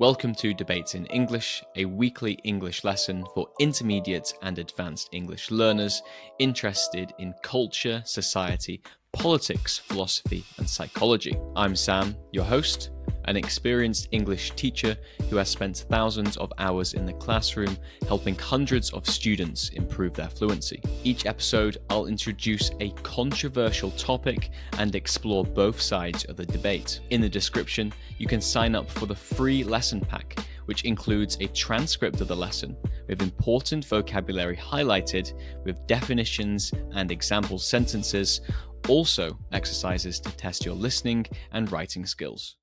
Welcome to Debates in English, a weekly English lesson for intermediate and advanced English learners interested in culture, society, politics, philosophy, and psychology. I'm Sam, your host, an experienced English teacher who has spent thousands of hours in the classroom helping hundreds of students improve their fluency. Each episode, I'll introduce a controversial topic and explore both sides of the debate. In the description, you can sign up for the free lesson pack, which includes a transcript of the lesson with important vocabulary highlighted with definitions and example sentences, also exercises to test your listening and writing skills.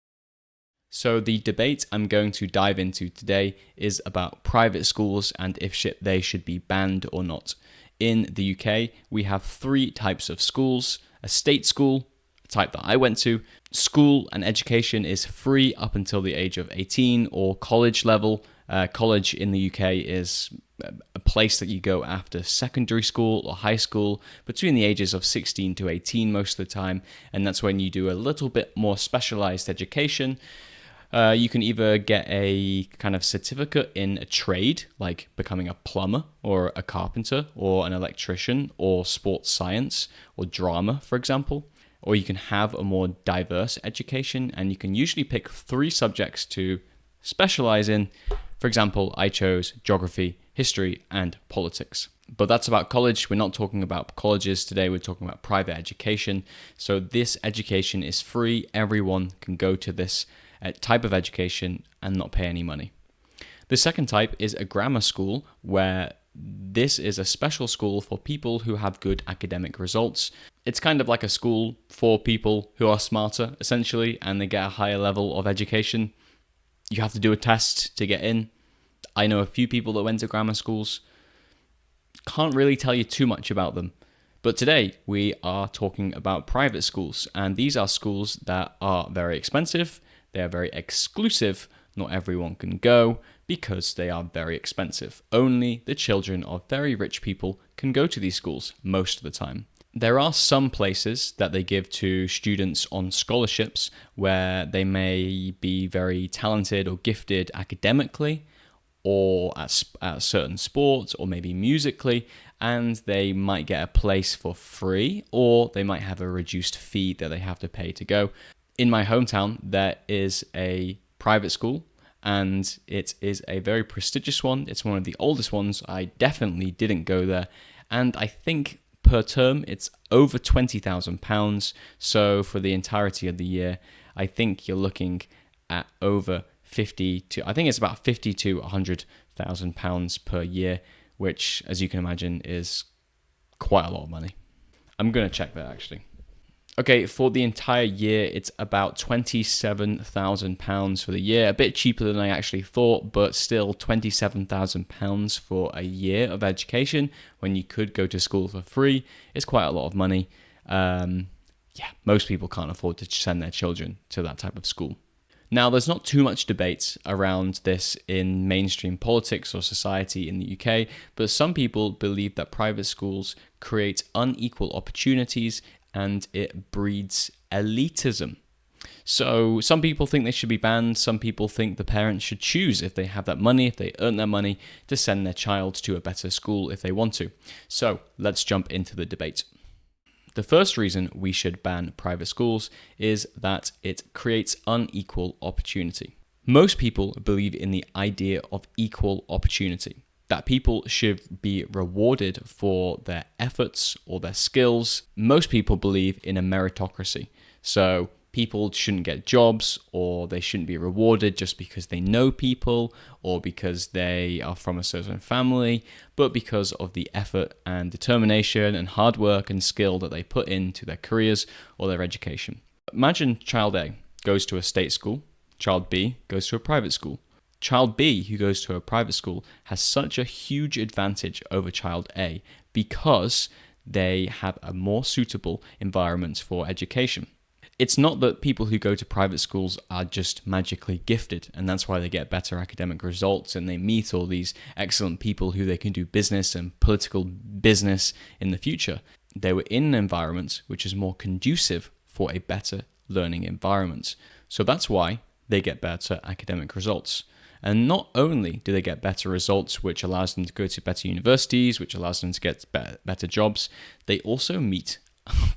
So the debate I'm going to dive into today is about private schools and if they should be banned or not. In the UK, we have three types of schools: a state school, a type that I went to. School and education is free up until the age of 18 or college level. College in the UK is a place that you go after secondary school or high school between the ages of 16 to 18 most of the time, and that's when you do a little bit more specialized education. You can either get a kind of certificate in a trade, like becoming a plumber or a carpenter or an electrician or sports science or drama, for example. Or you can have a more diverse education, and you can usually pick three subjects to specialize in. For example, I chose geography, history, and politics. But that's about college. We're not talking about colleges today. We're talking about private education. So this education is free. Everyone can go to this type of education and not pay any money. The second type is a grammar school, where this is a special school for people who have good academic results. It's kind of like a school for people who are smarter, essentially, and they get a higher level of education. You have to do a test to get in. I know a few people that went to grammar schools. Can't really tell you too much about them. But today we are talking about private schools, and these are schools that are very expensive. They are very exclusive. Not everyone can go because they are very expensive. Only the children of very rich people can go to these schools most of the time. There are some places that they give to students on scholarships where they may be very talented or gifted academically or at certain sports or maybe musically, and they might get a place for free, or they might have a reduced fee that they have to pay to go. In my hometown, there is a private school, and it is a very prestigious one. It's one of the oldest ones. I definitely didn't go there, and I think per term it's over £20,000. So for the entirety of the year, I think you're looking at over I think it's about £50,000 to £100,000 per year, which, as you can imagine, is quite a lot of money. I'm going to check that actually. Okay, for the entire year, it's about £27,000 for the year. A bit cheaper than I actually thought, but still £27,000 for a year of education when you could go to school for free is quite a lot of money. Most people can't afford to send their children to that type of school. Now, there's not too much debate around this in mainstream politics or society in the UK, but some people believe that private schools create unequal opportunities and it breeds elitism. So some people think they should be banned. Some people think the parents should choose, if they have that money, if they earn that money, to send their child to a better school if they want to. So let's jump into the debate. The first reason we should ban private schools is that it creates unequal opportunity. Most people believe in the idea of equal opportunity, that people should be rewarded for their efforts or their skills. Most people believe in a meritocracy. So people shouldn't get jobs, or they shouldn't be rewarded just because they know people or because they are from a certain family, but because of the effort and determination and hard work and skill that they put into their careers or their education. Imagine child A goes to a state school, child B goes to a private school. Child B, who goes to a private school, has such a huge advantage over child A because they have a more suitable environment for education. It's not that people who go to private schools are just magically gifted, and that's why they get better academic results and they meet all these excellent people who they can do business and political business in the future. They were in an environment which is more conducive for a better learning environment. So that's why they get better academic results. And not only do they get better results, which allows them to go to better universities, which allows them to get better jobs, they also meet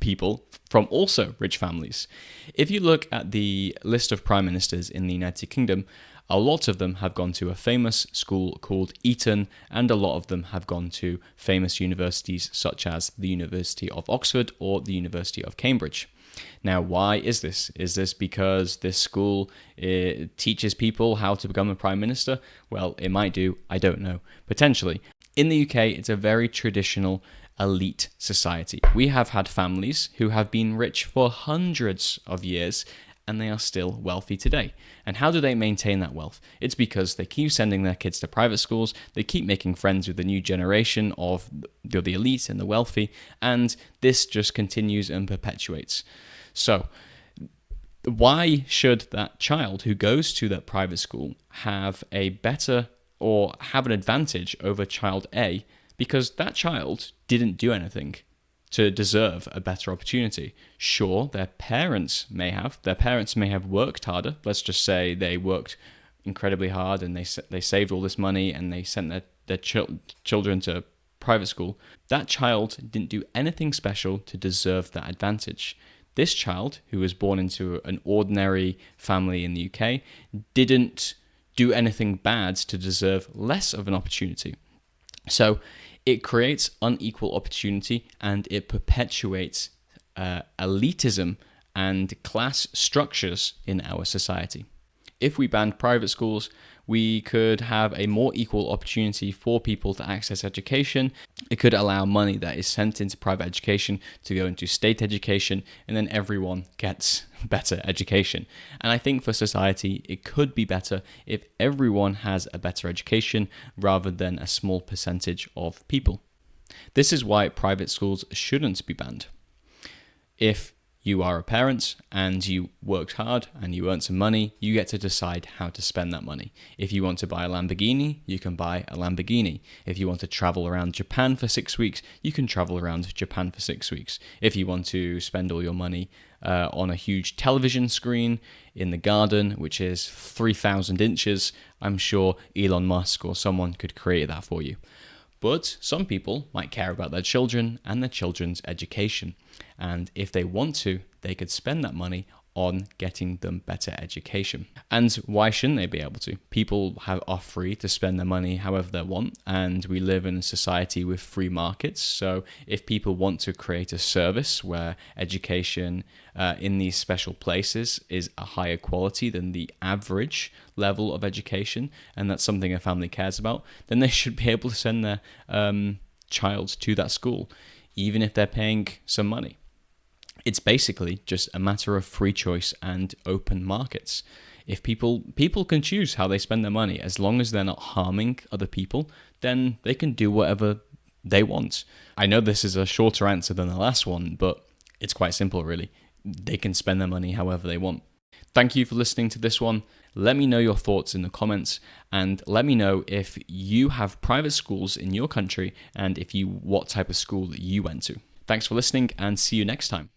people from also rich families. If you look at the list of prime ministers in the United Kingdom, a lot of them have gone to a famous school called Eton, and a lot of them have gone to famous universities such as the University of Oxford or the University of Cambridge. Now, why is this? Is this because this school teaches people how to become a prime minister? Well, it might do. I don't know. Potentially. In the UK, it's a very traditional elite society. We have had families who have been rich for hundreds of years, and they are still wealthy today. And how do they maintain that wealth? It's because they keep sending their kids to private schools, they keep making friends with the new generation of the elite and the wealthy, and this just continues and perpetuates. So, why should that child who goes to that private school have a better or have an advantage over child A? Because that child didn't do anything to deserve a better opportunity. Sure, their parents may have worked harder. Let's just say they worked incredibly hard and they saved all this money and they sent their children to private school. That child didn't do anything special to deserve that advantage. This child, who was born into an ordinary family in the UK, didn't do anything bad to deserve less of an opportunity. So it creates unequal opportunity and it perpetuates elitism and class structures in our society. If we banned private schools, we could have a more equal opportunity for people to access education. It could allow money that is sent into private education to go into state education, and then everyone gets better education. And I think for society, it could be better if everyone has a better education rather than a small percentage of people. This is why private schools shouldn't be banned. If you are a parent and you worked hard and you earned some money, you get to decide how to spend that money. If you want to buy a Lamborghini, you can buy a Lamborghini. If you want to travel around Japan for 6 weeks, you can travel around Japan for 6 weeks. If you want to spend all your money on a huge television screen in the garden, which is 3,000 inches, I'm sure Elon Musk or someone could create that for you. But some people might care about their children and their children's education. And if they want to, they could spend that money on getting them better education. And why shouldn't they be able to? People are free to spend their money however they want, and we live in a society with free markets. So if people want to create a service where education in these special places is a higher quality than the average level of education, and that's something a family cares about, then they should be able to send their child to that school, even if they're paying some money. It's basically just a matter of free choice and open markets. If people can choose how they spend their money, as long as they're not harming other people, then they can do whatever they want. I know this is a shorter answer than the last one, but it's quite simple really. They can spend their money however they want. Thank you for listening to this one. Let me know your thoughts in the comments, and let me know if you have private schools in your country and what type of school that you went to. Thanks for listening, and see you next time.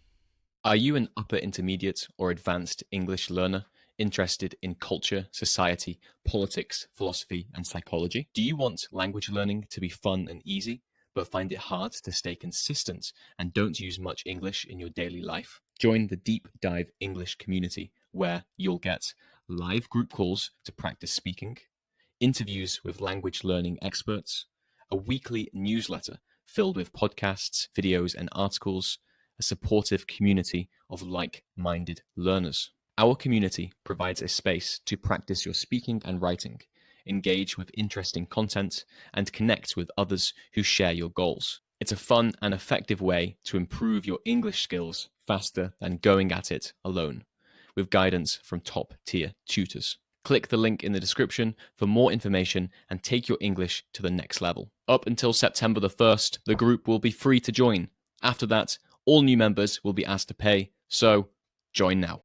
Are you an upper intermediate or advanced English learner interested in culture, society, politics, philosophy, and psychology? Do you want language learning to be fun and easy, but find it hard to stay consistent and don't use much English in your daily life? Join the Deep Dive English community, where you'll get live group calls to practice speaking, interviews with language learning experts, a weekly newsletter filled with podcasts, videos, and articles, a supportive community of like-minded learners. Our community provides a space to practice your speaking and writing, engage with interesting content, and connect with others who share your goals. It's a fun and effective way to improve your English skills faster than going at it alone, with guidance from top-tier tutors. Click the link in the description for more information and take your English to the next level. Up until September the 1st, the group will be free to join. After that, all new members will be asked to pay, so join now.